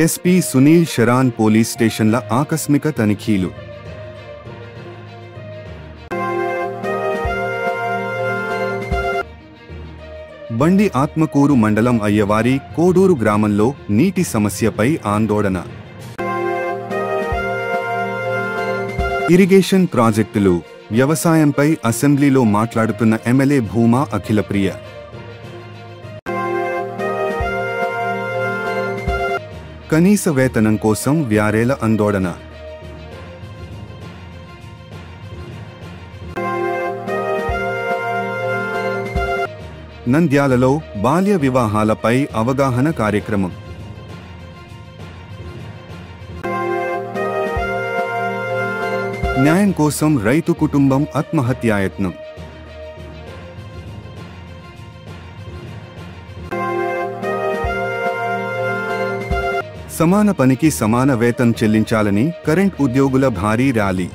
SP Sunil Sharan police స్టేషన్ల ఆకస్మిక తనిఖీలు. బండి ఆత్మకూరు మండలం అయ్యవారి కోడూరు గ్రామంలో నీటి సమస్యపై ఆందోళన. ఇరిగేషన్ ప్రాజెక్టులు, వ్యవసాయంపై అసెంబ్లీలో మాట్లాడుతున్న ఎమ్మెల్యే భూమా అఖిలప్రియ. కనీస వేతనం కోసం వ్యారేల ఆందోళన. నంద్యాలలో బాల్య వివాహాలపై అవగాహన కార్యక్రమం. న్యాయం కోసం రైతు కుటుంబం ఆత్మహత్యాయత్నం. సమాన పనికి సమాన వేతనం చెల్లించాలని కరెంట్ ఉద్యోగుల భారీ ర్యాలీ.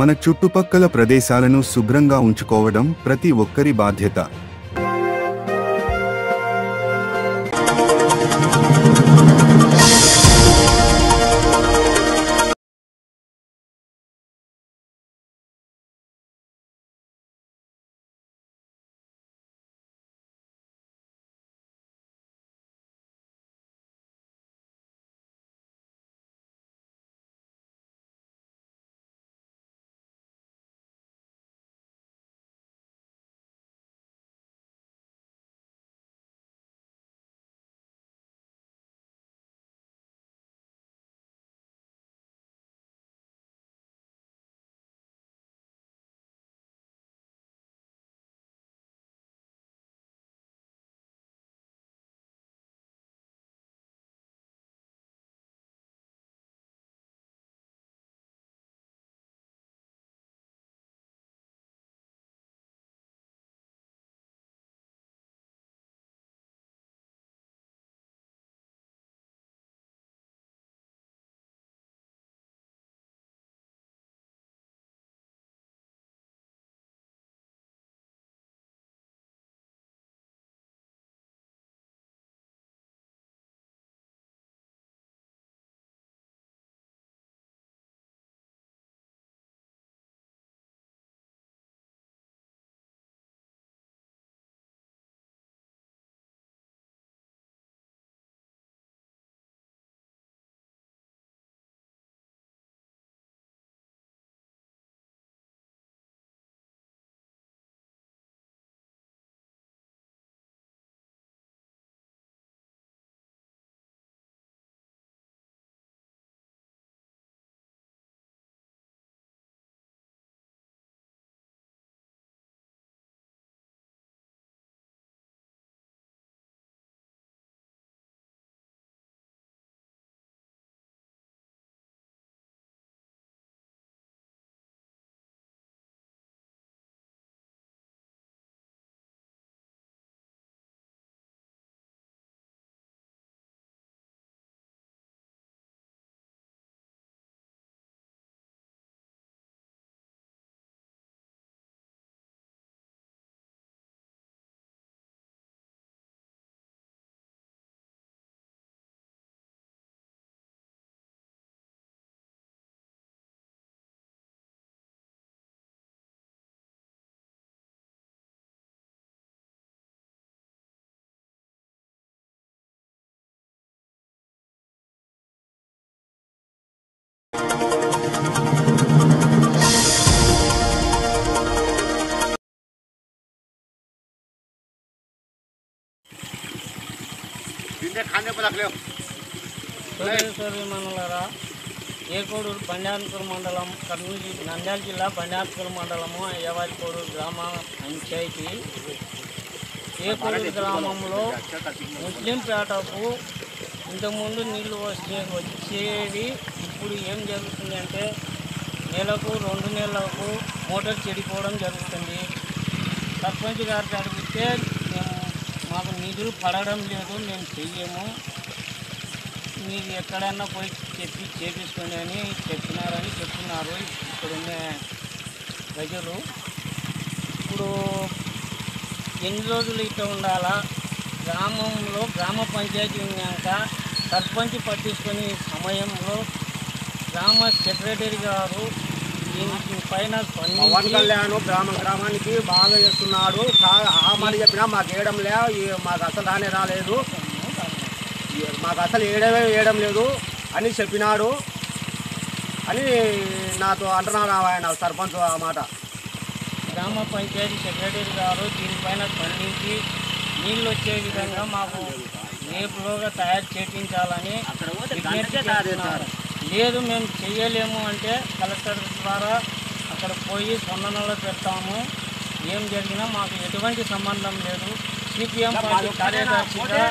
మన చుట్టుపక్కల ప్రదేశాలను శుభ్రంగా ఉంచుకోవడం ప్రతి ఒక్కరి బాధ్యత. మండలారా ఏకోడూరు బండార్కూరు మండలం కర్నూలు నంద్యాల జిల్లా బండార్కూరు మండలము అయ్యవారి కోడూరు గ్రామ పంచాయతీ. ఏకోడూరు గ్రామంలో ముస్లిం పేటకు ఇంతకుముందు నీళ్లు వచ్చేవి. ఇప్పుడు ఏం జరుగుతుంది అంటే నెలకు 2 నెలలకు మోటార్ చెడిపోవడం జరుగుతుంది. సర్పంచ్ గారికి అడిగితే మాకు నిధులు పడడం లేదు, మేము చెయ్యము, మీరు ఎక్కడన్నా పోయి చేపించుకోండి అని చెప్తున్నారు. ఇక్కడున్న ప్రజలు ఇప్పుడు ఎన్ని రోజులు ఇట్లా ఉండాలా? గ్రామంలో గ్రామ పంచాయతీ ఉన్నాక సర్పంచ్ పట్టించుకునే సమయంలో గ్రామ సెక్రటరీ గారు దీని పైన పవన్ కళ్యాణ్ గ్రామానికి బాగా చేస్తున్నాడు. ఆ మాట చెప్పినా మాకు వేయడం లేదు, మాకు అసలు రాలేదు, మాకు అసలు వేయడం లేదు అని చెప్పినాడు అని నాతో అంటున్నాడు ఆయన సర్పంచ్. ఆ మాట గ్రామ పంచాయతీ సెక్రటరీ గారు దీనిపైన స్పందించి నీళ్ళు వచ్చే విధంగా మాకు రేపులోగా తయారు చేయించాలని విజ్ఞప్తి చేస్తున్నారు. లేదు మేము చేయలేము అంటే కలెక్టర్ ద్వారా అక్కడ పోయి స్పందనలో పెడతాము. ఏం జరిగినా మాకు ఎటువంటి సంబంధం లేదు. సిపిఎం పార్టీ కార్యదర్శిగా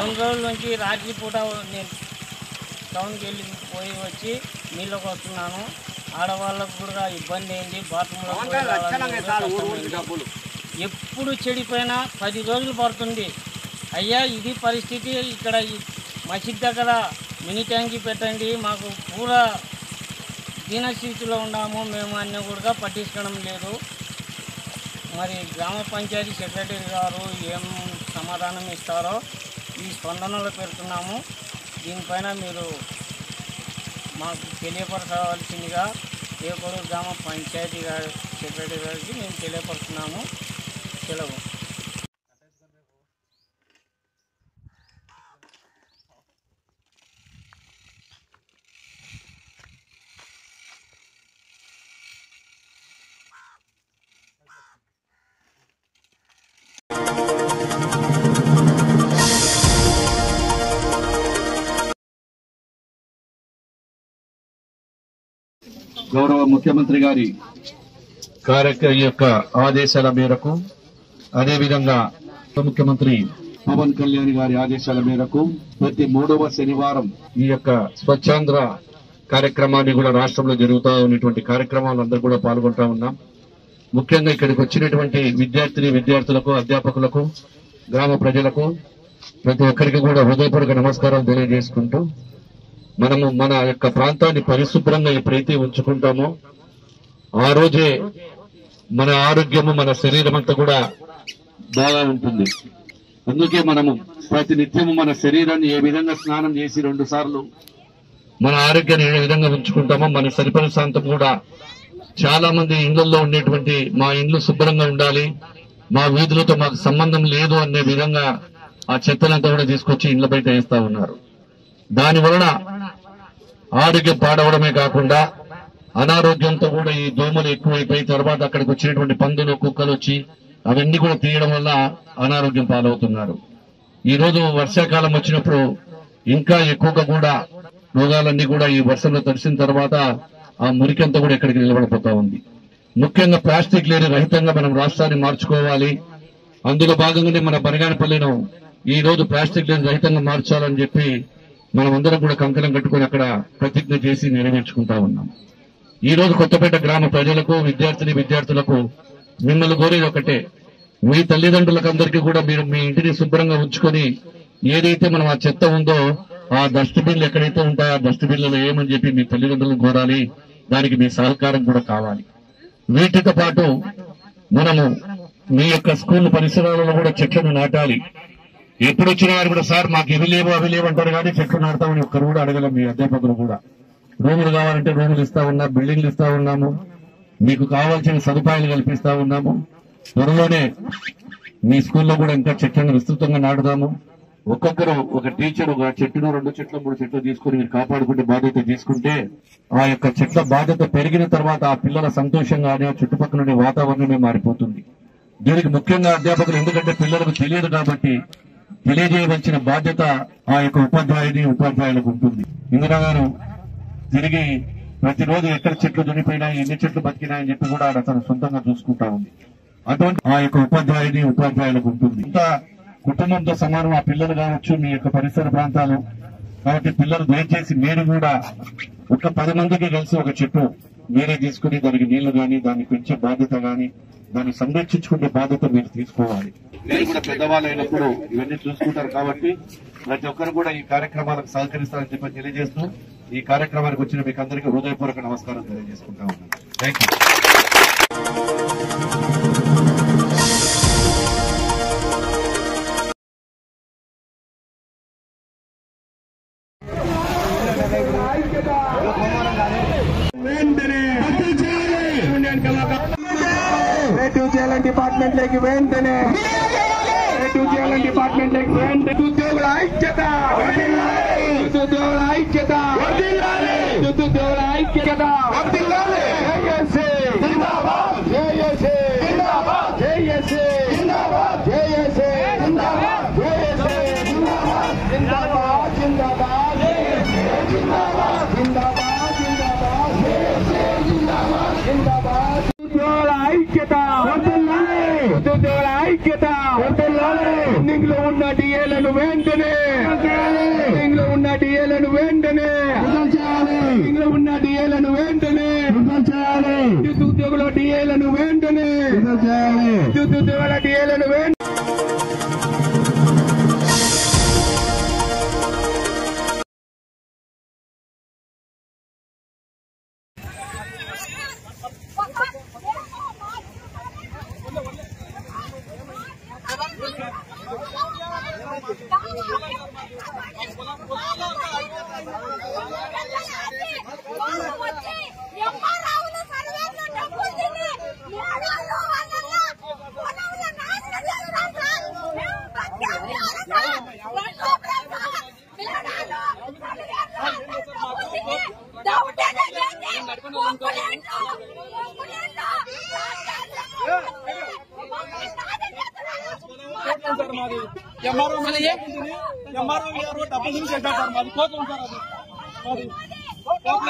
రెండు రోజుల నుంచి రాత్రిపూట నేను టౌన్కి పోయి వచ్చి నీళ్ళకి వస్తున్నాను. ఆడవాళ్ళకు కూడా ఇబ్బంది అయింది. బాత్రూంలో ఎప్పుడు చెడిపోయినా 10 రోజులు పడుతుంది. అయ్యా ఇది పరిస్థితి. ఇక్కడ మసీద్ దగ్గర మినీ ట్యాంకీ పెట్టండి, మాకు పూరా దీనస్థితిలో ఉన్నాము మేము అన్నీ కూడా పట్టించుకోవడం లేదు. మరి గ్రామ పంచాయతీ సెక్రటరీ గారు ఏం సమాధానం ఇస్తారో ఈ స్పందనలో పెడుతున్నాము. దీనిపైన మీరు మాకు తెలియపరచవలసిందిగా ఏకోడూరు గ్రామ పంచాయతీ గారి సెక్రటరీ గారికి మేము తెలియపరుస్తున్నాము. సెలవు. గౌరవ ముఖ్యమంత్రి గారి యొక్క ఆదేశాల మేరకు, అదేవిధంగా ముఖ్యమంత్రి పవన్ కళ్యాణ్ గారి ఆదేశాల మేరకు ప్రతి 3వ శనివారం ఈ యొక్క స్వచ్ఛాంధ్ర కార్యక్రమాన్ని కూడా రాష్ట్రంలో జరుగుతూ ఉన్నటువంటి కార్యక్రమాలందరూ కూడా పాల్గొంటా ఉన్నాం. ముఖ్యంగా ఇక్కడికి వచ్చినటువంటి విద్యార్థులకు, అధ్యాపకులకు, గ్రామ ప్రజలకు ప్రతి ఒక్కరికి కూడా హృదయపూర్వక నమస్కారాలు తెలియజేసుకుంటూ, మనము మన యొక్క ప్రాంతాన్ని పరిశుభ్రంగా ఎప్పుడైతే ఉంచుకుంటామో ఆ రోజే మన ఆరోగ్యము, మన శరీరం అంతా కూడా బాగా ఉంటుంది. అందుకే మనము ప్రతి నిత్యము మన శరీరాన్ని ఏ విధంగా స్నానం చేసి 2 సార్లు మన ఆరోగ్యాన్ని ఏ విధంగా ఉంచుకుంటామో మన పరిసరాంతం కూడా చాలా మంది ఇళ్లలో ఉండేటువంటి మా ఇండ్లు శుభ్రంగా ఉండాలి, మా వీధులతో మాకు సంబంధం లేదు అనే విధంగా ఆ చెత్తలంతా కూడా తీసుకొచ్చి ఇండ్ల బయట వేస్తా ఉన్నారు. దాని వలన ఆరోగ్యం పాడవడమే కాకుండా అనారోగ్యంతో కూడా ఈ దోమలు ఎక్కువైపోయి తర్వాత అక్కడికి వచ్చినటువంటి పందులు, కుక్కలు వచ్చి అవన్నీ కూడా తీయడం వల్ల అనారోగ్యం పాలవుతున్నారు. ఈ రోజు వర్షాకాలం వచ్చినప్పుడు ఇంకా ఎక్కువగా కూడా రోగాలన్నీ కూడా ఈ వర్షంలో తడిసిన తర్వాత ఆ మురికంతా కూడా ఇక్కడికి నిలబడిపోతా ఉంది. ముఖ్యంగా ప్లాస్టిక్ లేని రహితంగా మనం రాష్ట్రాన్ని మార్చుకోవాలి. అందులో భాగంగానే మన బనగానపల్లిను ఈ రోజు ప్లాస్టిక్ లేని రహితంగా మార్చాలని చెప్పి మనం అందరం కూడా కంకణం కట్టుకుని అక్కడ ప్రతిజ్ఞ చేసి నెరవేర్చుకుంటా ఉన్నాం. ఈ రోజు కొత్తపేట గ్రామ ప్రజలకు, విద్యార్థులకు మిమ్మల్ని కోరేది ఒకటే, మీ తల్లిదండ్రులకు అందరికీ కూడా మీరు మీ ఇంటిని శుభ్రంగా ఉంచుకొని ఏదైతే మనం ఆ చెత్త ఉందో ఆ డస్ట్బిన్లు ఎక్కడైతే ఉంటాయో ఆ డస్ట్బిన్లలో ఏమని చెప్పి మీ తల్లిదండ్రులను కోరాలి. దానికి మీ సహకారం కూడా కావాలి. వీటితో పాటు మనము మీ యొక్క స్కూల్ పరిసరాలలో కూడా చెట్లను నాటాలి. ఎప్పుడు వచ్చిన వారు కూడా సార్ మాకు ఇవి లేవు అవి లేవు అంటారు, కానీ చెట్లు నాటుతామని ఒక్కరు కూడా అడగలం. మీ అధ్యాపకులు కూడా రూములు కావాలంటే రూములు ఇస్తా ఉన్నాం, బిల్డింగ్లు ఇస్తా ఉన్నాము, మీకు కావాల్సిన సదుపాయాలు కల్పిస్తా ఉన్నాము. త్వరలోనే మీ స్కూల్లో కూడా ఇంకా చెట్లను విస్తృతంగా నాటుదాము. ఒక్కొక్కరు ఒక టీచర్ ఒక చెట్టును 2 చెట్లు 3 చెట్లు తీసుకుని మీరు కాపాడుకుంటే బాధ్యత తీసుకుంటే ఆ యొక్క చెట్ల బాధ్యత పెరిగిన తర్వాత ఆ పిల్లల సంతోషంగానే ఆ చుట్టుపక్కల వాతావరణమే మారిపోతుంది. దీనికి ముఖ్యంగా అధ్యాపకులు, ఎందుకంటే పిల్లలకు తెలియదు కాబట్టి తెలియజేయవలసిన బాధ్యత ఆ యొక్క ఉపాధ్యాయులకు ఉంటుంది. ఇందిరా గారు తిరిగి ప్రతిరోజు ఎక్కడ చెట్లు చనిపోయినాయి, ఎన్ని చెట్లు బతికినాయని చెప్పి కూడా తను సొంతంగా చూసుకుంటా ఉంది. అటువంటి ఆ యొక్క ఉపాధ్యాయులకు ఉంటుంది. ఇంకా కుటుంబంతో సమానం ఆ పిల్లలు కావచ్చు, మీ యొక్క పరిసర ప్రాంతాలు. కాబట్టి పిల్లలు దయచేసి మీరు కూడా ఒక 10 మందికి కలిసి ఒక చెట్టు మీరే తీసుకుని దానికి నీళ్లు గాని, దాన్ని పెంచే బాధ్యత గాని, దాన్ని సంరక్షించుకునే బాధ్యత మీరు తీసుకోవాలి. మీరు కూడా పెద్దవాళ్ళు అయినప్పుడు ఇవన్నీ చూసుకుంటారు కాబట్టి ప్రతి ఒక్కరు కూడా ఈ కార్యక్రమాలకు సహకరిస్తారని చెప్పి తెలియజేస్తూ ఈ కార్యక్రమానికి వచ్చిన మీకు అందరికీ హృదయపూర్వక నమస్కారం తెలియజేసుకుంటా ఉన్నాను. Thank you. డిపార్ట్మెంట్ వెంటనే ఉద్యోగుల ఐక్యత ఐక్యత పెండింగ్ లో ఉన్న డిఏలను వెంటనే పెండింగ్ లో ఉన్న డిఏలను వెంటనే పెండింగ్ లో ఉన్న డిఏలను వెంటనే విద్యుత్ ఉద్యోగుల డిఏలను వెంటనే విద్యుత్ ఉద్యోగుల డిఏలను వెంటనే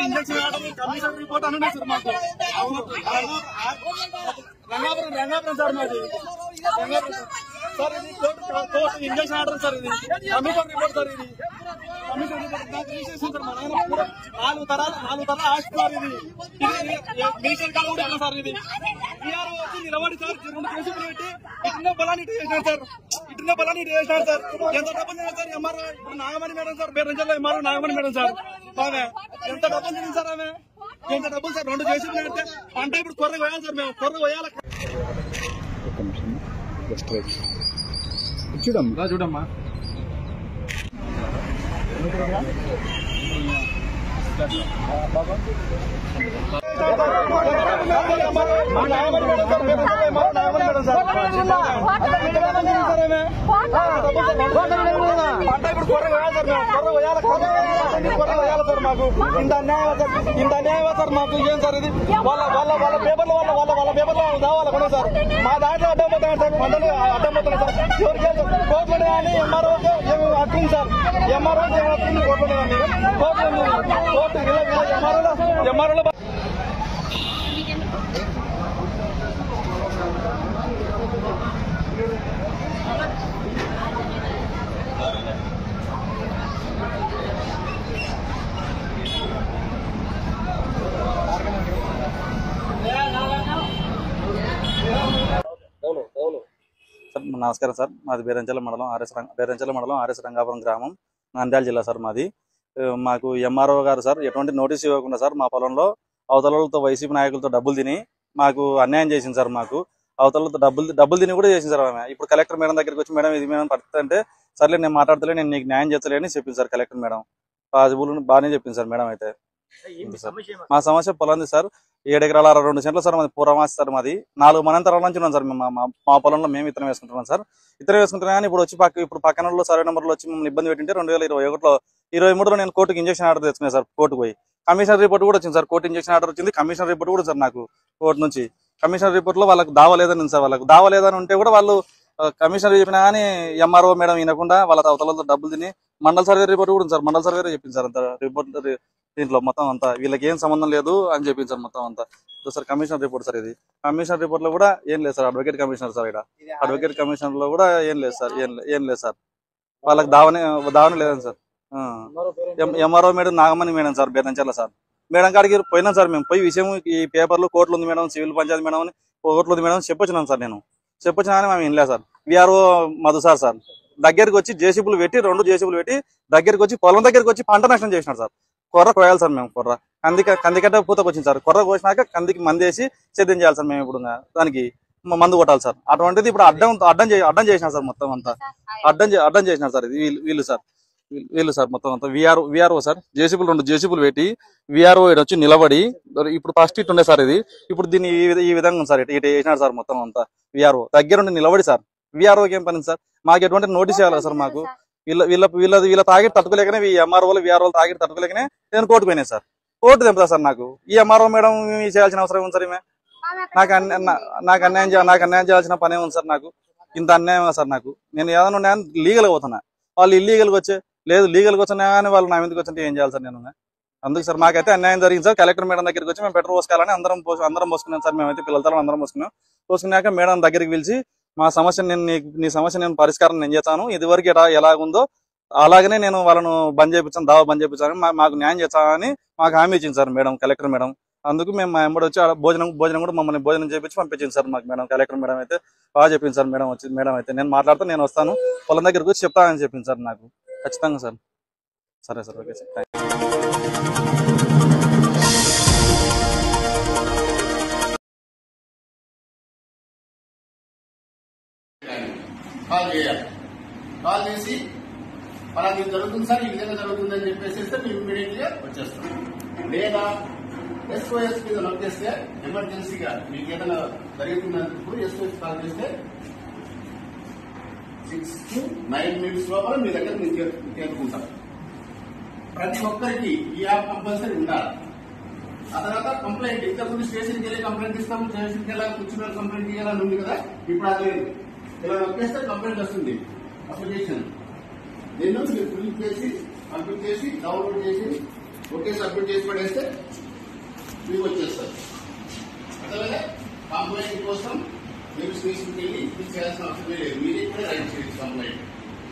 ఇంజక్షన్ కమిషన్ రిపోర్ట్ అనండి సార్ మాకు రంగాపురం సార్ మాది సార్ ఇది కోర్టు ఇంజక్షన్ ఆర్డర్ సార్ ఇది కమిషన్ రిపోర్ట్ సార్ ఇది కమిషన్ రిపోర్ట్ రిజిస్ట్రేషన్ సార్ మా నాయన 4 తరాల ఆస్తి సార్ ఇది మీషన్ కాల్ కూడా సార్ ఇది వీఆర్ఓ వచ్చి నిలబడి సార్ 2 కేసులు పెట్టి ఇటున్న బలాన్ని చేసినారు సార్ సార్ ఎంత డబ్బులు తిన్నారు సార్ ఎంఆర్ఓ ఇప్పుడు నాగమణి మేడం సార్ బేరంజల్లో ఎంఆర్ఓ నాగమణి మేడం సార్ ఆమె ఎంత డబ్బులు తింది సార్ ఆమె ఎంత డబ్బులు సార్ 2 కేసులు పెడితే అంటే ఇప్పుడు కొర్ర పోయాలి సార్ మేము కొర్ర పోయాలి చూడమ్మా అంటే ఇప్పుడు కొర్ర పోయాలి సార్ మాకు ఇంత అన్యాయం సార్ మాకు ఏం సార్ ఇది వాళ్ళ పేపర్లో రావాలి కొనే సార్ మా దాంట్లో అడ్డం పోతాను సార్ పంటలు అడ్డం పోతున్నాయి సార్ ఎవరికి కోర్టులోనే కానీ ఎంఆర్ఓ హక్కుంది సార్ ఎంఆర్ఓ హక్కుంది కోర్టులోనే కానీ కోర్టు ఎంఆర్ఓలో నమస్కారం సార్. మాది బేరంచెల మండలం ఆర్ఎస్ రంగాపురం గ్రామం, నంద్యాల జిల్లా సార్ మాది. మాకు ఎంఆర్ఓ గారు సార్ ఎటువంటి నోటీస్ ఇవ్వకుండా సార్ మా పొలంలో అవతలతో వైసీపీ నాయకులతో డబ్బులు తిని మాకు అన్యాయం చేసింది సార్. మాకు అవతలతో డబ్బులు తిని కూడా చేసింది సార్ ఆమె. ఇప్పుడు కలెక్టర్ మేడం దగ్గరికి వచ్చి మేడం ఇది మేడం పరిస్థితి అంటే సర్లే నేను మాట్లాడతలే, నేను నీకు న్యాయం చేస్తలే అని చెప్పింది సార్ కలెక్టర్ మేడం. పాజిబుల్ బాగానే చెప్పింది సార్ మేడం. అయితే మా సమస్య పొలంది సార్ 7 ఎకరాల 2 సెంట్లు సార్ మాది పూర్వమాసి సార్. మాది 4 మనంతరాల నుంచి ఉన్నాం సార్. మా పొలంలో మేము ఇతరం వేసుకుంటున్నాం సార్. ఇతరం వేసుకుంటున్నా కానీ ఇప్పుడు పక్కన సర్వే నెంబర్లో వచ్చి మమ్మల్ని ఇబ్బంది పెట్టింటే 2021లో 23లో నేను కోర్టుకి ఇంజక్షన్ ఆర్డర్ తెచ్చుకున్నాను సార్. కోర్టుకు పోయి కమిషనర్ రిపోర్ట్ కూడా వచ్చింది సార్. కోర్టు ఇంజక్షన్ ఆర్డర్ వచ్చింది, కమిషనర్ రిపోర్ట్ కూడా సార్ నాకు కోర్టు నుంచి. కమిషనర్ రిపోర్ట్ లో వాళ్ళకి దావలేదని సార్. వాళ్ళకి దావలేదని ఉంటే కూడా వాళ్ళు కమిషనర్ చెప్పినా కానీ ఎంఆర్ఓ మేడం వినకుండా వాళ్ళ అవతలతో డబ్బులు తిని మండల సర్వే రిపోర్ట్ కూడా ఉంది సార్. మండల సర్వే చెప్పింది సార్ అంత రిపోర్ట్ దీంట్లో మొత్తం అంతా వీళ్ళకి ఏం సంబంధం లేదు అని చెప్పింది సార్ మొత్తం అంతా. సార్ కమిషనర్ రిపోర్ట్ సార్ ఇది. కమిషనర్ రిపోర్ట్ లో కూడా ఏం లేదు సార్. Advocate commissioner sir. ఇక్కడ అడ్వకేట్ కమిషనర్ లో కూడా ఏం లేదు సార్. ఏం లేదు సార్. వాళ్ళకి దావనే లేదని sir. MRO madam Nagamani madam sir బేదంచెల సార్. మేడం కాడికి పోయినాం సార్. మేము పోయి విషయం ఈ పేపర్లో కోర్టులో ఉంది మేడం, సివిల్ పంచాయతీ మేడం అని కోర్టులో ఉంది మేడం చెప్పొచ్చినాం సార్. నేను చెప్పొచ్చినా కానీ మేము వినలే సార్. విఆర్ఓ మధు సార్ దగ్గరికి వచ్చి జేసీబీలు పెట్టి 2 జేసీబీలు పెట్టి దగ్గరికి వచ్చి పొలం దగ్గరికి వచ్చి పంట నష్టం చేసినాడు సార్. కొర్ర కోయాలి సార్ మేము, కొర్ర కందికట్ట పూతకు వచ్చింది సార్. కొర్ర కోసినాక కందికి మందేసి సేద్యం చేయాలి సార్. మేము ఇప్పుడు దానికి మందు కొట్టాలి సార్. అటువంటిది ఇప్పుడు అడ్డం చేసినారు సార్. మొత్తం అంతా అడ్డం చేసినారు సార్. వీళ్ళు సార్ మొత్తం అంతా విఆర్ఓ సార్. జేసీబీలు 2 జేసీబీలు పెట్టి విఆర్ఓ వచ్చి నిలబడి ఇప్పుడు ఫస్ట్ ఇటు ఉండే సార్ ఇది, ఇప్పుడు దీన్ని ఈ విధంగా ఉంది సార్. ఇటు వేసినారు సార్ మొత్తం అంతా. విఆర్ఓ దగ్గరుండి నిలబడి సార్. విఆర్ఓకి ఏం పని సార్? మాకు ఎటువంటి నోటీస్ ఇవ్వాలి సార్. మాకు వీళ్ళ తాగిటి తట్టుకోలేకనే, ఈ ఎంఆర్ఓలు విఆర్ఓలు తాగిటి తట్టుకోలేకనే నేను కోర్టు పోయినాయి సార్. Court తెంపుతా sir. నాకు ఈ ఎంఆర్ఓ మేడం చేయాల్సిన అవసరం ఉంది సార్. నాకు అన్యాయం చేయాల్సిన పనే ఉంది సార్. నాకు ఇంత అన్యాయం సార్. నాకు నేను ఏదైనా న్యాయం లీగల్గా పోతున్నా, వాళ్ళు ఇల్లీగల్గా వచ్చే లేదు, లీగల్గా వచ్చినా కానీ వాళ్ళు నా మీదకి వచ్చింటే ఏం చేయాలి సార్ నేను? అందుకు సార్ మాకైతే అన్యాయం జరిగింది సార్. కలెక్టర్ మేడం దగ్గరికి వచ్చి మేము పెట్రోల్ పోసుకోవాలని అందరం పోసుకున్నాం సార్. మేమైతే పిల్లలతో అందరం పోసుకున్నాక మేడం దగ్గరికి పిలిచి మా సమస్య నీ సమస్య నేను పరిష్కారం నేను చేస్తాను, ఇదివరకు ఎలాగుందో అలాగనే నేను వాళ్ళను బంద్ చేయించాను, దావా బంద్ చేయించాను, మాకు న్యాయం చేస్తానని మాకు హామీ ఇచ్చింది సార్ మేడం, కలెక్టర్ మేడం. అందుకు మేము మా ఎంబడి వచ్చి భోజనం కూడా మమ్మల్ని భోజనం చేయించి పంపించింది సార్ మాకు మేడం. కలెక్టర్ మేడం అయితే బాగా చెప్పింది సార్. మేడం అయితే నేను మాట్లాడుతూ నేను వస్తాను, పొలం దగ్గరకు వచ్చి చెప్తానని చెప్పింది సార్ నాకు. ఖచ్చితంగా సార్. సరే sir, okay sir, thank call చేసి మనకి ఇది జరుగుతుంది సార్, ఈ విధంగా జరుగుతుంది అని చెప్పేసి మేము ఇమీడియట్ గా వచ్చేస్తాం. లేదా SOS మీద నొక్కేస్తే ఎమర్జెన్సీగా మీకు ఏదైనా జరుగుతున్నందుకు SOS కాల్ చేస్తే 6 to 9 minutes లోపల మీ దగ్గర మేము చేరుకుంటాం. ప్రతి ఒక్కరికి ఈ యాప్ కంపల్సరీ ఉండాలి. ఆ తర్వాత కంప్లైంట్, ఇంతకుముందు స్టేషన్కి వెళ్ళి కంప్లైంట్ ఇస్తాము, స్టేషన్కి వెళ్ళాలి, కూర్చున్న కంప్లైంట్ చేయాలని ఉంది కదా, ఇప్పుడు అది లేదు. ఇలా నొక్కేస్తే కంప్లైంట్ వస్తుంది, అప్లికేషన్. దీన్ని మీరు ఫిల్ చేసి కంప్లీట్ చేసి డౌన్లోడ్ చేసి ఓకే సబ్మిట్ చేసి పడేస్తే మీకు వచ్చేస్తారు. అదే కంప్లైంట్ కోసం మీరు స్టేషన్కి వెళ్ళి ఫిల్ చేయాల్సిన అవసరం లేదు, మీరే కూడా రైట్ చేయొచ్చు కంప్లైంట్.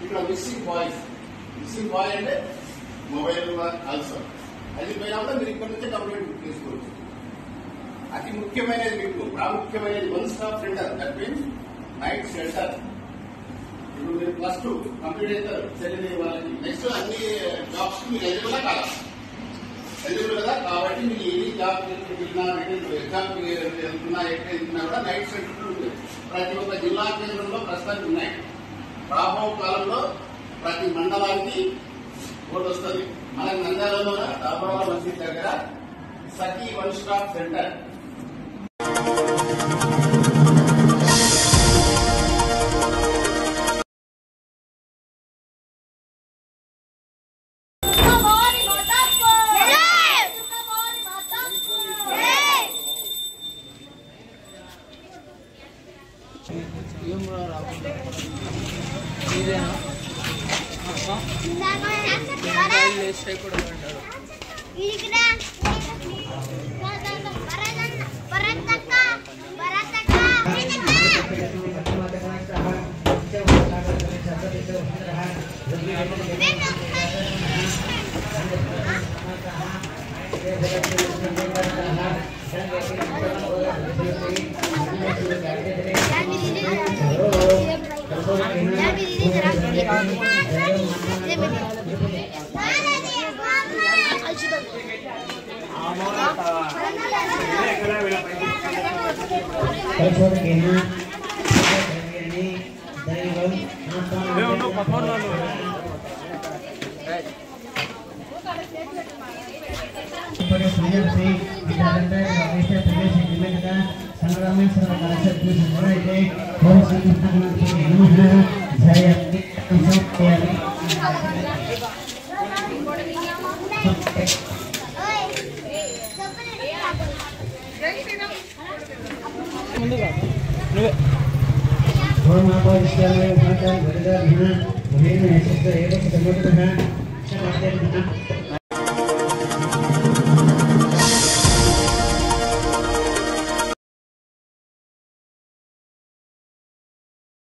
ఇక్కడ మిస్సింగ్ బాయ్ అంటే మొబైల్ ఆల్సో అది పోయినా కూడా మీరు ఇక్కడ నుంచే కంప్లైంట్ బుక్ చేసుకోవచ్చు. అతి ముఖ్యమైనది, మీకు ప్రాముఖ్యమైనది one stop centre, that means night shelter. ఇప్పుడు మీరు +2 కంప్లీట్ అవుతారు చదివే వాళ్ళకి, నెక్స్ట్ అన్ని జాబ్స్ కి మీరు ఎలిజిబుల్ కదా, కాబట్టి మీరు ఎన్ని జాబ్ వెళ్ళినా ఎగ్జామ్ వెళ్తున్నా ఎక్కడ వెళ్తున్నా కూడా నైట్ షెల్టర్ ఉంటుంది. ప్రతి ఒక్క జిల్లా కేంద్రంలో ప్రస్తుతానికి ఉన్నాయి. రాబో కాలంలో ప్రతి మండలానికి ఒకటి వస్తుంది. మన నంద్యాలలో దాబాల మసీద్ దగ్గర సఖీ వన్ స్టాప్ సెంటర్.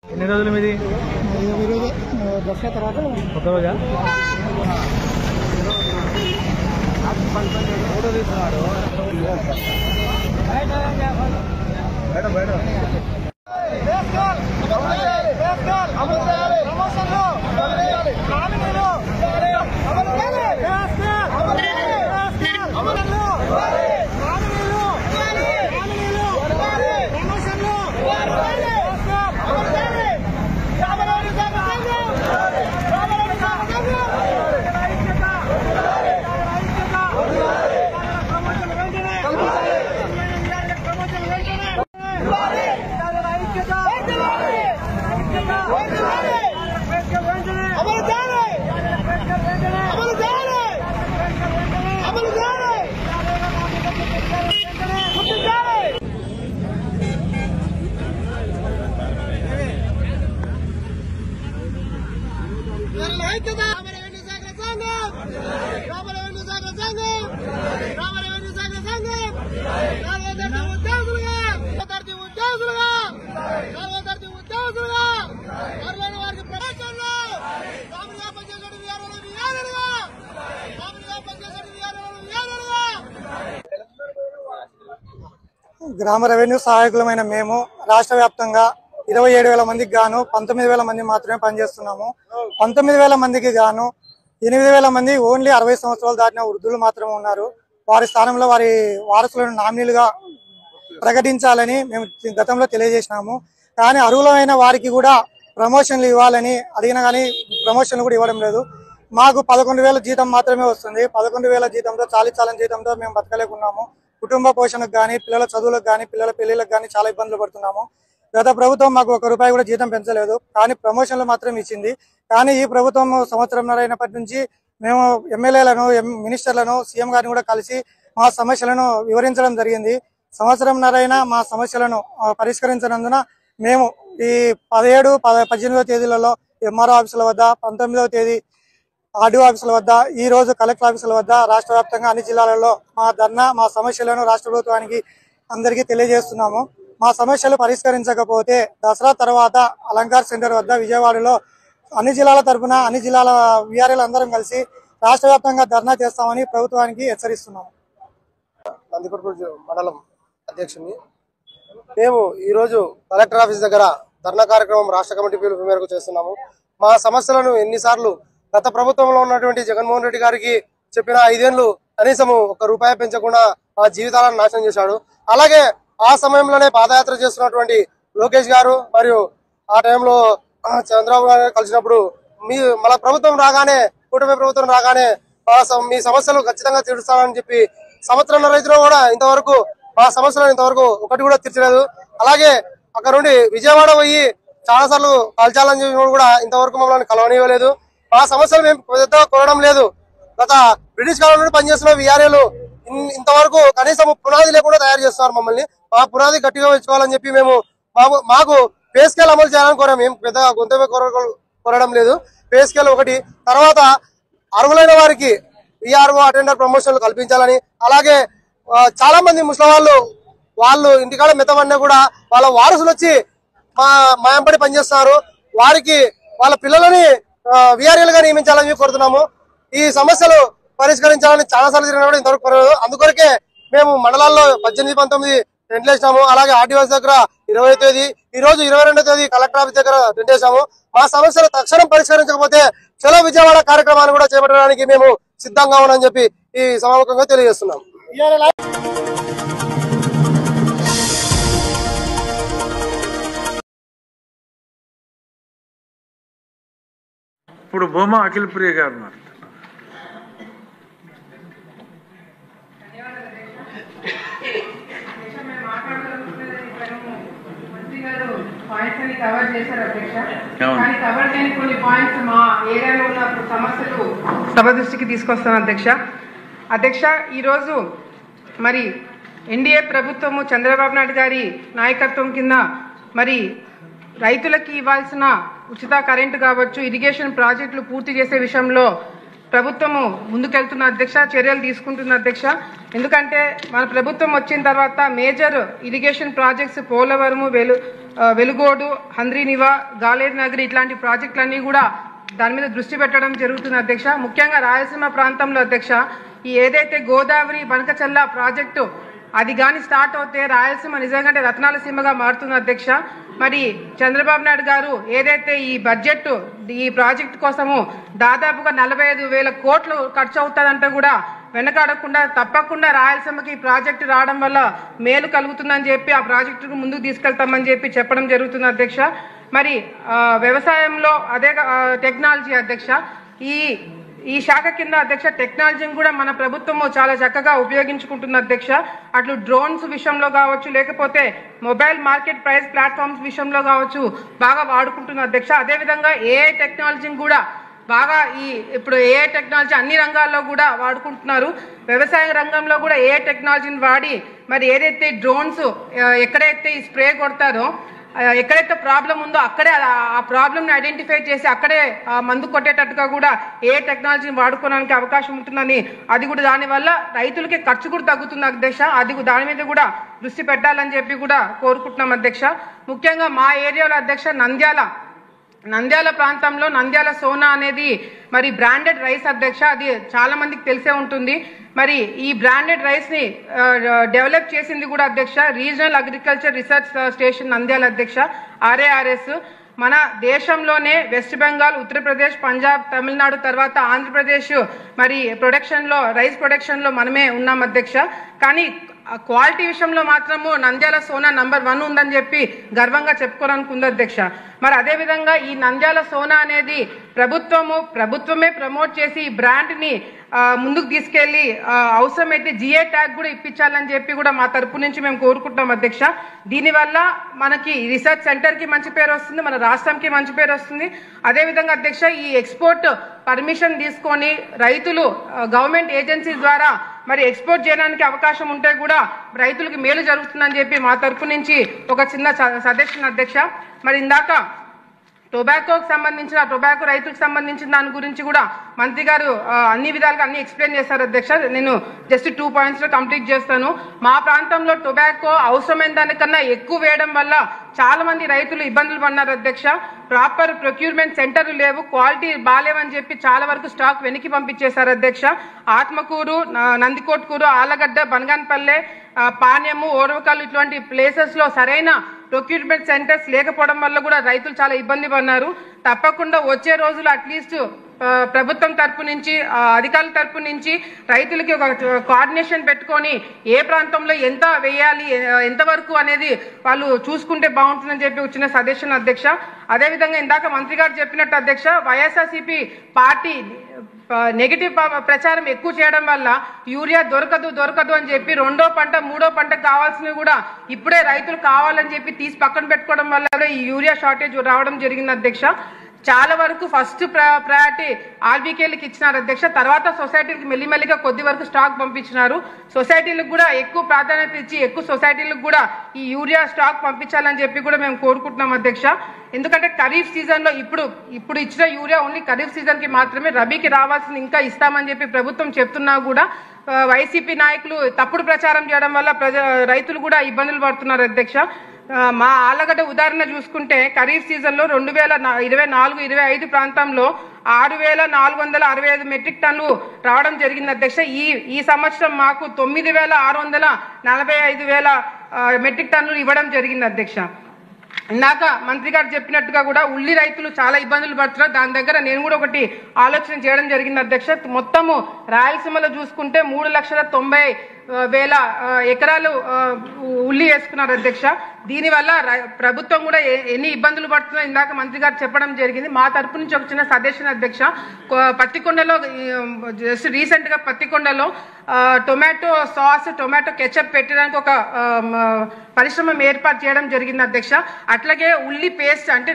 ఎన్ని రోజులు మీది? దసరా తర్వాత ఒక రోజా? ఫోటో తీసుకున్నాడు బయట గ్రామ రెవెన్యూ సహాయకులమైన మేము రాష్ట్ర వ్యాప్తంగా 27,000 మందికి గాను 19,000 మంది మాత్రమే పనిచేస్తున్నాము. 19,000 మందికి గాను 8,000 మంది ఓన్లీ 60 సంవత్సరాలు దాటిన వృద్ధులు మాత్రమే ఉన్నారు. వారి స్థానంలో వారి వారసులను నామినీలుగా ప్రకటించాలని మేము గతంలో తెలియజేసినాము. కానీ అర్హులైన వారికి కూడా ప్రమోషన్లు ఇవ్వాలని అడిగినా కానీ ప్రమోషన్లు కూడా ఇవ్వడం లేదు. మాకు 11,000 జీతం మాత్రమే వస్తుంది. 11,000 జీతంతో చాలని జీతంతో మేము బతకలేకున్నాము. కుటుంబ పోషణకు కానీ పిల్లల చదువులకు కానీ పిల్లల పెళ్లిళ్ళకు కానీ చాలా ఇబ్బందులు పడుతున్నాము. గత ప్రభుత్వం మాకు 1 రూపాయి కూడా జీతం పెంచలేదు, కానీ ప్రమోషన్లు మాత్రం ఇచ్చింది. కానీ ఈ ప్రభుత్వం సంవత్సరంన్నర అయినప్పటి నుంచి మేము ఎమ్మెల్యేలను మినిస్టర్లను సీఎం గారిని కూడా కలిసి మా సమస్యలను వివరించడం జరిగింది. సంవత్సరంన్నర అయినా మా సమస్యలను పరిష్కరించినందున మేము ఈ 17, 18వ తేదీలలో ఎంఆర్ఓ ఆఫీసుల వద్ద, 19వ తేదీ ఆర్డీఓ ఆఫీసుల వద్ద, ఈ రోజు కలెక్టర్ ఆఫీసుల వద్ద రాష్ట్ర వ్యాప్తంగా అన్ని జిల్లాలలో మా ధర్నా మా సమస్యలను రాష్ట్ర ప్రభుత్వానికి అందరికీ తెలియజేస్తున్నాము. మా సమస్యలు పరిష్కరించకపోతే దసరా తర్వాత అలంకార్ సెంటర్ వద్ద విజయవాడలో అన్ని జిల్లాల తరఫున అన్ని జిల్లాల వీఆర్ఏలు అందరం కలిసి రాష్ట్ర వ్యాప్తంగా ధర్నా చేస్తామని ప్రభుత్వానికి హెచ్చరిస్తున్నాము. నందికొట్కూరు మండలం అధ్యక్షుని మేము ఈరోజు కలెక్టర్ ఆఫీస్ దగ్గర ధర్నా కార్యక్రమం రాష్ట్ర కమిటీ పిలుపు మేరకు చేస్తున్నాము. మా సమస్యలను ఎన్నిసార్లు గత ప్రభుత్వంలో ఉన్నటువంటి జగన్మోహన్ రెడ్డి గారికి చెప్పిన 5 ఏళ్లు కనీసం 1 రూపాయి పెంచకుండా మా జీవితాలను నాశనం చేశాడు. అలాగే ఆ సమయంలోనే పాదయాత్ర చేస్తున్నటువంటి లోకేష్ గారు మరియు ఆ టైంలో చంద్రబాబు గారు కలిసినప్పుడు మన ప్రభుత్వం రాగానే, కూటమి ప్రభుత్వం రాగానే మీ సమస్యలు ఖచ్చితంగా తీరుస్తామని చెప్పి సంవత్సరంన్నర రైతులు కూడా ఇంతవరకు మా సమస్యలను ఇంతవరకు ఒకటి కూడా తీర్చలేదు. అలాగే అక్కడ నుండి విజయవాడ పోయి చాలా సార్లు కలచాలని చెప్పి కూడా ఇంతవరకు మమ్మల్ని కలవనివ్వలేదు. మా సమస్యలు మేము పెద్దగా కోరడం లేదు. గత బ్రిటిష్ కాలం నుండి పనిచేస్తున్న వీఆర్ఏలు ఇంతవరకు కనీసం పునాది లేకుండా తయారు చేస్తున్నారు మమ్మల్ని. మా పునాది గట్టిగా పెంచుకోవాలని చెప్పి మేము మాకు పే స్కేల్ అమలు చేయాలని కోరాం. మేము పెద్దగా గొంతమే కోరడం లేదు. పే స్కేల్ ఒకటి, తర్వాత అర్హులైన వారికి విఆర్ఓ అటెండర్ ప్రమోషన్లు కల్పించాలని, అలాగే చాలా మంది ముసలి వాళ్ళు ఇంటికాడ మెత్తమన్నా కూడా వాళ్ళ వారసులు వచ్చి మా ఎంపడి పనిచేస్తున్నారు. వారికి వాళ్ళ పిల్లలని వీఆర్ఏలుగా నియమించాలని కోరుతున్నాము. ఈ సమస్యలు పరిష్కరించాలని చాలా సార్లు తిరిగినా కూడా ఇంతవరకు కోరలేదు. అందుకొరకే మేము మండలాల్లో 18, 19 టెంట్లు వేసాము. అలాగే ఆర్టీఓస్ దగ్గర 20వ తేదీ, ఈ రోజు 22వ తేదీ కలెక్టర్ ఆఫీస్ దగ్గర టెంట్ వేసాము. మా సమస్యలు తక్షణం పరిష్కరించకపోతే చలో విజయవాడ కార్యక్రమాన్ని కూడా చేపట్టడానికి మేము సిద్ధంగా ఉన్నామని చెప్పి ఈ సమావేశంగా తెలియజేస్తున్నాం. ఇప్పుడు భూమా అఖిల ప్రియ గారు కవర్ చేశారు అధ్యక్ష. కానీ కవర్ చేయని కొన్ని పాయింట్స్ మా ఏరియాలో ఉన్న సమస్యలు సభ దృష్టికి తీసుకొస్తాను అధ్యక్ష. ఈరోజు మరి ఎన్డీఏ ప్రభుత్వము చంద్రబాబు నాయుడు గారి నాయకత్వం కింద మరి రైతులకి ఇవ్వాల్సిన ఉచిత కరెంటు కావచ్చు, ఇరిగేషన్ ప్రాజెక్టులు పూర్తి చేసే విషయంలో ప్రభుత్వము ముందుకెళ్తున్న అధ్యక్ష, చర్యలు తీసుకుంటున్న అధ్యక్ష. ఎందుకంటే మన ప్రభుత్వం వచ్చిన తర్వాత major irrigation projects Polavaram, Velugodu, Handri-Neeva, Galeru Nagari ఇట్లాంటి ప్రాజెక్టులన్నీ కూడా దాని మీద దృష్టి పెట్టడం జరుగుతుంది అధ్యక్ష. ముఖ్యంగా రాయలసీమ ప్రాంతంలో అధ్యక్ష ఈ ఏదైతే గోదావరి బనకచల్ల ప్రాజెక్టు అది కానీ స్టార్ట్ అవుతే రాయలసీమ నిజంగా రత్నాల సీమగా మారుతుంది అధ్యక్ష. మరి చంద్రబాబు నాయుడు గారు ఏదైతే ఈ బడ్జెట్ ఈ ప్రాజెక్టు కోసము దాదాపుగా 45,000 కోట్లు ఖర్చు అవుతుందంటే కూడా వెనకాడకుండా తప్పకుండా రాయలసీమకి ఈ ప్రాజెక్టు రావడం వల్ల మేలు కలుగుతుందని చెప్పి ఆ ప్రాజెక్టుకు ముందుకు తీసుకెళ్తామని చెప్పి చెప్పడం జరుగుతుంది అధ్యక్ష. మరి వ్యవసాయంలో అదే టెక్నాలజీ అధ్యక్ష, ఈ శాఖ కింద అధ్యక్ష టెక్నాలజీని కూడా మన ప్రభుత్వము చాలా చక్కగా ఉపయోగించుకుంటుంది అధ్యక్ష. అట్లు డ్రోన్స్ విషయంలో కావచ్చు, లేకపోతే మొబైల్ మార్కెట్ ప్రైస్ ప్లాట్ఫామ్స్ విషయంలో కావచ్చు బాగా వాడుకుంటుంది అధ్యక్ష. అదేవిధంగా ఏఐ టెక్నాలజీని కూడా బాగా ఇప్పుడు ఏఐ టెక్నాలజీ అన్ని రంగాల్లో కూడా వాడుకుంటున్నారు. వ్యవసాయ రంగంలో కూడా ఏఐ టెక్నాలజీని వాడి మరి ఏదైతే డ్రోన్స్ ఎక్కడైతే ఈ స్ప్రే కొడతారో ఎక్కడైతే ప్రాబ్లం ఉందో అక్కడే ఆ ప్రాబ్లమ్ని ఐడెంటిఫై చేసి అక్కడే మందు కొట్టేటట్టుగా కూడా ఏ టెక్నాలజీని వాడుకోవడానికి అవకాశం ఉంటుందని, అది కూడా దానివల్ల రైతులకి ఖర్చు కూడా తగ్గుతుంది అధ్యక్ష. అది దాని మీద కూడా దృష్టి పెట్టాలని చెప్పి కూడా కోరుకుంటున్నాం అధ్యక్ష. ముఖ్యంగా మా ఏరియాలో అధ్యక్ష నంద్యాల ప్రాంతంలో నంద్యాల సోనా అనేది మరి బ్రాండెడ్ రైస్ అధ్యక్ష. అది చాలా మందికి తెలిసే ఉంటుంది. మరి ఈ బ్రాండెడ్ రైస్ ని డెవలప్ చేసింది కూడా అధ్యక్ష regional agriculture research station Nandyal అధ్యక్ష, RARS. మన దేశంలోనే వెస్ట్ బెంగాల్, ఉత్తరప్రదేశ్, పంజాబ్, తమిళనాడు తర్వాత ఆంధ్రప్రదేశ్ మరి రైస్ ప్రొడక్షన్లో మనమే ఉన్నాం అధ్యక్ష. కానీ క్వాలిటీ విషయంలో మాత్రము నంద్యాల సోనా నంబర్ 1 ఉందని చెప్పి గర్వంగా చెప్పుకోవడానికి ఉంది అధ్యక్ష. మరి అదేవిధంగా ఈ నంద్యాల సోనా అనేది ప్రభుత్వమే ప్రమోట్ చేసి ఈ బ్రాండ్ని ముందుకు తీసుకెళ్లి అవసరమైతే GI ట్యాగ్ కూడా ఇప్పించాలని చెప్పి కూడా మా తరపు నుంచి మేము కోరుకుంటున్నాం అధ్యక్ష. దీనివల్ల మనకి రీసెర్చ్ సెంటర్కి మంచి పేరు వస్తుంది, మన రాష్ట్రంకి మంచి పేరు వస్తుంది. అదేవిధంగా అధ్యక్ష ఈ ఎక్స్పోర్ట్ పర్మిషన్ తీసుకొని రైతులు గవర్నమెంట్ ఏజెన్సీ ద్వారా మరి ఎక్స్పోర్ట్ చేయడానికి అవకాశం ఉంటే కూడా రైతులకు మేలు జరుగుతుందని చెప్పి మా తరపు నుంచి ఒక చిన్న సజెషన్ అధ్యక్ష. మరి ఇందాక టొబాకోకి సంబంధించిన టొబాకో రైతులకు సంబంధించిన దాని గురించి కూడా మంత్రి గారు అన్ని విధాలుగా అన్ని ఎక్స్ప్లెయిన్ చేశారు అధ్యక్ష. నేను జస్ట్ 2 పాయింట్స్లో కంప్లీట్ చేస్తాను. మా ప్రాంతంలో టొబాకో అవసరమైన దానికన్నా ఎక్కువ వేయడం వల్ల చాలా మంది రైతులు ఇబ్బందులు పడినారు అధ్యక్ష. ప్రాపర్ ప్రొక్యూర్మెంట్ సెంటర్లు లేవు, క్వాలిటీ బాగాలేవని చెప్పి చాలా వరకు స్టాక్ వెనక్కి పంపించేశారు అధ్యక్ష. ఆత్మకూరు, నందికోట్కూరు, ఆలగడ్డ, బనగానపల్లె, పాణ్యము, ఓరవకల్లు ఇటువంటి ప్లేసెస్లో సరైన ప్రొక్యూర్మెంట్ సెంటర్స్ లేకపోవడం వల్ల కూడా రైతులు చాలా ఇబ్బంది పడినారు. తప్పకుండా వచ్చే రోజులు అట్లీస్ట్ ప్రభుత్వం తరపు నుంచి అధికారుల తరపు నుంచి రైతులకి ఒక కోఆర్డినేషన్ పెట్టుకొని ఏ ప్రాంతంలో ఎంత వేయాలి ఎంతవరకు అనేది వాళ్ళు చూసుకుంటే బాగుంటుందని చెప్పి వచ్చిన సజెషన్ అధ్యక్ష. అదేవిధంగా ఇందాక మంత్రి గారు చెప్పినట్టు అధ్యక్ష వైఎస్ఆర్సీపీ పార్టీ నెగిటివ్ ప్రచారం ఎక్కువ చేయడం వల్ల యూరియా దొరకదు అని చెప్పి 2వ పంట 3వ పంట కావాల్సినవి కూడా ఇప్పుడే రైతులు కావాలని చెప్పి తీసి పక్కన పెట్టుకోవడం వల్ల ఈ యూరియా షార్టేజ్ రావడం జరిగింది అధ్యక్ష. చాలా వరకు ఫస్ట్ ప్రయారిటీ ఆర్బీకేలకు ఇచ్చినారు అధ్యక్ష. తర్వాత సొసైటీలకు మెల్లిమెల్లిగా కొద్ది వరకు స్టాక్ పంపించినారు. సొసైటీలకు కూడా ఎక్కువ ప్రాధాన్యత ఇచ్చి ఎక్కువ సొసైటీలకు కూడా ఈ యూరియా స్టాక్ పంపించాలని చెప్పి కూడా మేము కోరుకుంటున్నాం అధ్యక్ష. ఎందుకంటే ఖరీఫ్ సీజన్లో ఇప్పుడు ఇచ్చిన యూరియా ఓన్లీ ఖరీఫ్ సీజన్కి మాత్రమే, రబీకి రావాల్సింది ఇంకా ఇస్తామని చెప్పి ప్రభుత్వం చెప్తున్నా కూడా వైసీపీ నాయకులు తప్పుడు ప్రచారం చేయడం వల్ల రైతులు కూడా ఇబ్బందులు పడుతున్నారు అధ్యక్ష. మా ఆలగడ్డ ఉదాహరణ చూసుకుంటే ఖరీఫ్ సీజన్లో 2024-25 ప్రాంతంలో 6,465 మెట్రిక్ టన్నులు రావడం జరిగింది అధ్యక్ష. ఈ సంవత్సరం మాకు 9,645 మెట్రిక్ టన్నులు ఇవ్వడం జరిగింది అధ్యక్ష. ఇందాక మంత్రి గారు చెప్పినట్టుగా కూడా ఉల్లి రైతులు చాలా ఇబ్బందులు పడుతున్నారు. దాని దగ్గర నేను కూడా ఒకటి ఆలోచన చేయడం జరిగింది అధ్యక్ష. మొత్తము రాయలసీమలో చూసుకుంటే 3,90,000 ఎకరాలు ఉల్లి వేసుకున్నారు అధ్యక్ష. దీనివల్ల ప్రభుత్వం కూడా ఎన్ని ఇబ్బందులు పడుతుందో ఇందాక మంత్రి గారు చెప్పడం జరిగింది. మా తరపు నుంచి ఒక చిన్న సజెషన్ అధ్యక్ష. పత్తికొండలో జస్ట్ రీసెంట్గా పత్తికొండలో టొమాటో సాస్, టొమాటో కెచప్ పెట్టడానికి ఒక పరిశ్రమ ఏర్పాటు చేయడం జరిగింది అధ్యక్ష. అట్లాగే ఉల్లి పేస్ట్ అంటే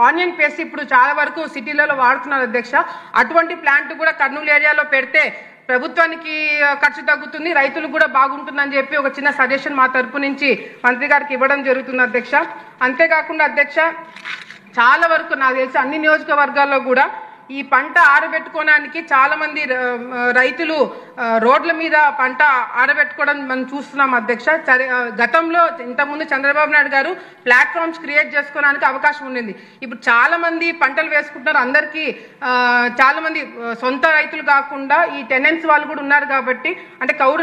ఆనియన్ పేస్ట్ ఇప్పుడు చాలా వరకు సిటీలలో వాడుతున్నారు అధ్యక్ష. అటువంటి ప్లాంట్ కూడా కర్నూలు ఏరియాలో పెడితే ప్రభుత్వానికి ఖర్చు తగ్గుతుంది, రైతులకు కూడా బాగుంటుందని చెప్పి ఒక చిన్న సజెషన్ మా తరపు నుంచి మంత్రి గారికి ఇవ్వడం జరుగుతుంది అధ్యక్ష. అంతేకాకుండా అధ్యక్ష చాలా వరకు నాకు తెలిసి అన్ని నియోజకవర్గాల్లో కూడా ఈ పంట ఆరబెట్టుకోవడానికి చాలా మంది రైతులు రోడ్ల మీద పంట ఆరబెట్టుకోవడం మనం చూస్తున్నాం అధ్యక్ష. గతంలో ఇంతకుముందు చంద్రబాబు నాయుడు గారు ప్లాట్ఫామ్స్ క్రియేట్ చేసుకోవడానికి అవకాశం ఉండింది. ఇప్పుడు చాలా మంది పంటలు వేసుకుంటున్నారు. అందరికీ చాలా మంది సొంత రైతులు కాకుండా ఈ టెనెంట్స్ వాళ్ళు కూడా ఉన్నారు కాబట్టి, అంటే కౌలు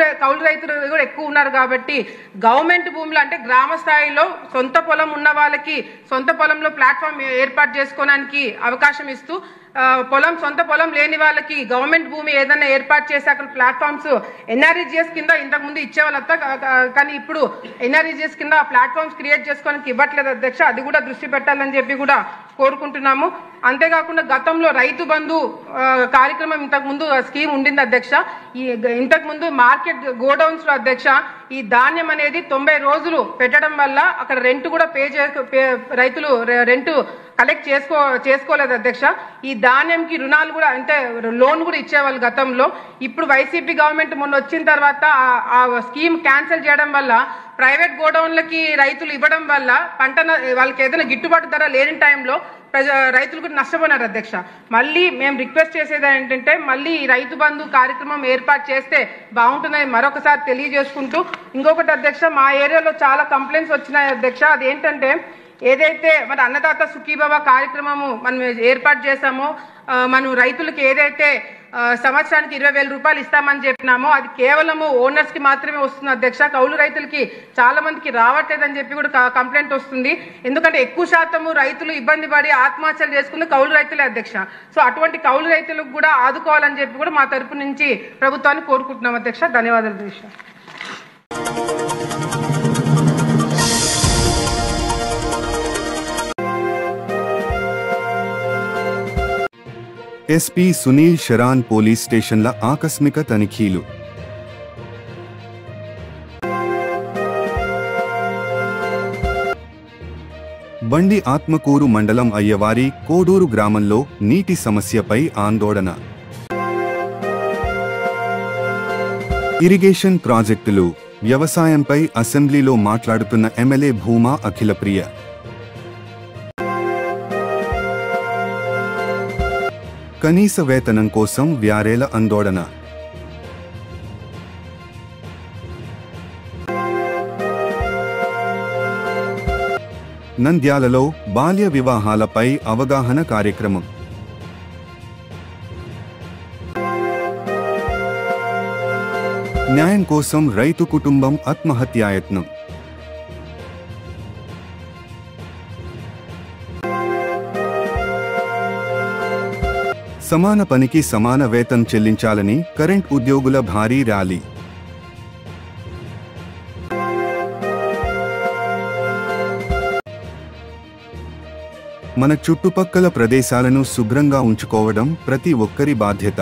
రైతులు కూడా ఎక్కువ ఉన్నారు కాబట్టి గవర్నమెంట్ భూములు అంటే గ్రామ స్థాయిలో సొంత పొలం ఉన్న వాళ్ళకి సొంత పొలంలో ప్లాట్ఫామ్ ఏర్పాటు చేసుకోవడానికి అవకాశం ఇస్తూ సొంత పొలం లేని వాళ్ళకి గవర్నమెంట్ భూమి ఏదైనా ఏర్పాటు చేసి అక్కడ ప్లాట్ఫామ్స్ ఎన్ఆర్ఈజిఎస్ కింద ఇంతకుముందు ఇచ్చేవాళ్ళంతా, కానీ ఇప్పుడు ఎన్ఆర్ఈజిఎస్ కింద ప్లాట్ఫామ్స్ క్రియేట్ చేసుకోవడానికి ఇవ్వట్లేదు అధ్యక్ష. అది కూడా దృష్టి పెట్టాలని చెప్పి కూడా కోరుకుంటున్నాము. అంతేకాకుండా గతంలో రైతు బంధు కార్యక్రమం ఇంతకుముందు స్కీమ్ ఉండింది అధ్యక్ష. ఇంతకుముందు మార్కెట్ గోడౌన్స్ లో అధ్యక్ష ఈ ధాన్యం అనేది 90 రోజులు పెట్టడం వల్ల అక్కడ రెంట్ కూడా రైతులు రెంట్ కలెక్ట్ చేసుకోలేదు అధ్యక్ష. ఈ ధాన్యంకి రుణాలు కూడా అంటే లోన్ కూడా ఇచ్చేవాళ్ళు గతంలో. ఇప్పుడు వైసీపీ గవర్నమెంట్ మొన్న వచ్చిన తర్వాత ఆ స్కీమ్ క్యాన్సిల్ చేయడం వల్ల ప్రైవేట్ గోడౌన్లకి రైతులు ఇవ్వడం వల్ల పంట వాళ్ళకి ఏదైనా గిట్టుబాటు ధర లేని టైంలో రైతులు కూడా నష్టపోయినారు అధ్యక్ష. మళ్ళీ మేము రిక్వెస్ట్ చేసేది ఏంటంటే మళ్ళీ ఈ రైతు బంధు కార్యక్రమం ఏర్పాటు చేస్తే బాగుంటుందని మరొకసారి తెలియజేసుకుంటూ, ఇంకొకటి అధ్యక్ష, మా ఏరియాలో చాలా కంప్లైంట్స్ వచ్చినాయి అధ్యక్ష. అదేంటంటే ఏదైతే మన అన్నదాత సుఖీభవ కార్యక్రమము మనం ఏర్పాటు చేశామో, మనం రైతులకు ఏదైతే సంవత్సరానికి 20,000 రూపాయలు ఇస్తామని చెప్పినామో అది కేవలము ఓనర్స్కి మాత్రమే వస్తుంది అధ్యక్ష. కౌలు రైతులకి చాలా మందికి రావట్లేదని చెప్పి కూడా కంప్లైంట్ వస్తుంది. ఎందుకంటే ఎక్కువ శాతము రైతులు ఇబ్బంది పడి ఆత్మహత్యలు చేసుకుని కౌలు రైతులే అధ్యక్ష. సో అటువంటి కౌలు రైతులకు కూడా ఆదుకోవాలని చెప్పి కూడా మా తరపు నుంచి ప్రభుత్వాన్ని కోరుకుంటున్నాం అధ్యక్ష. ధన్యవాదాలు అధ్యక్ష. ఎస్పీ సునీల్ శరాన్ పోలీస్ స్టేషన్ల ఆకస్మిక తనిఖీలు. బండి ఆత్మకూరు మండలం అయ్యవారి కోడూరు గ్రామంలో నీటి సమస్యపై ఆందోళన. ఇరిగేషన్ ప్రాజెక్టులు, వ్యవసాయంపై అసెంబ్లీలో మాట్లాడుతున్న ఎమ్మెల్యే భూమా అఖిలప్రియ. కనీస వేతనం కోసం వ్యారేల ఆందోళన. నంద్యాలలో బాల్య వివాహాలపై అవగాహన కార్యక్రమం. న్యాయం కోసం రైతు కుటుంబం ఆత్మహత్యాయత్నం. సమాన పనికి సమాన వేతనం చెల్లించాలని కరెంట్ ఉద్యోగుల భారీ ర్యాలీ. మన చుట్టుపక్కల ప్రదేశాలను శుభ్రంగా ఉంచుకోవడం ప్రతి ఒక్కరి బాధ్యత.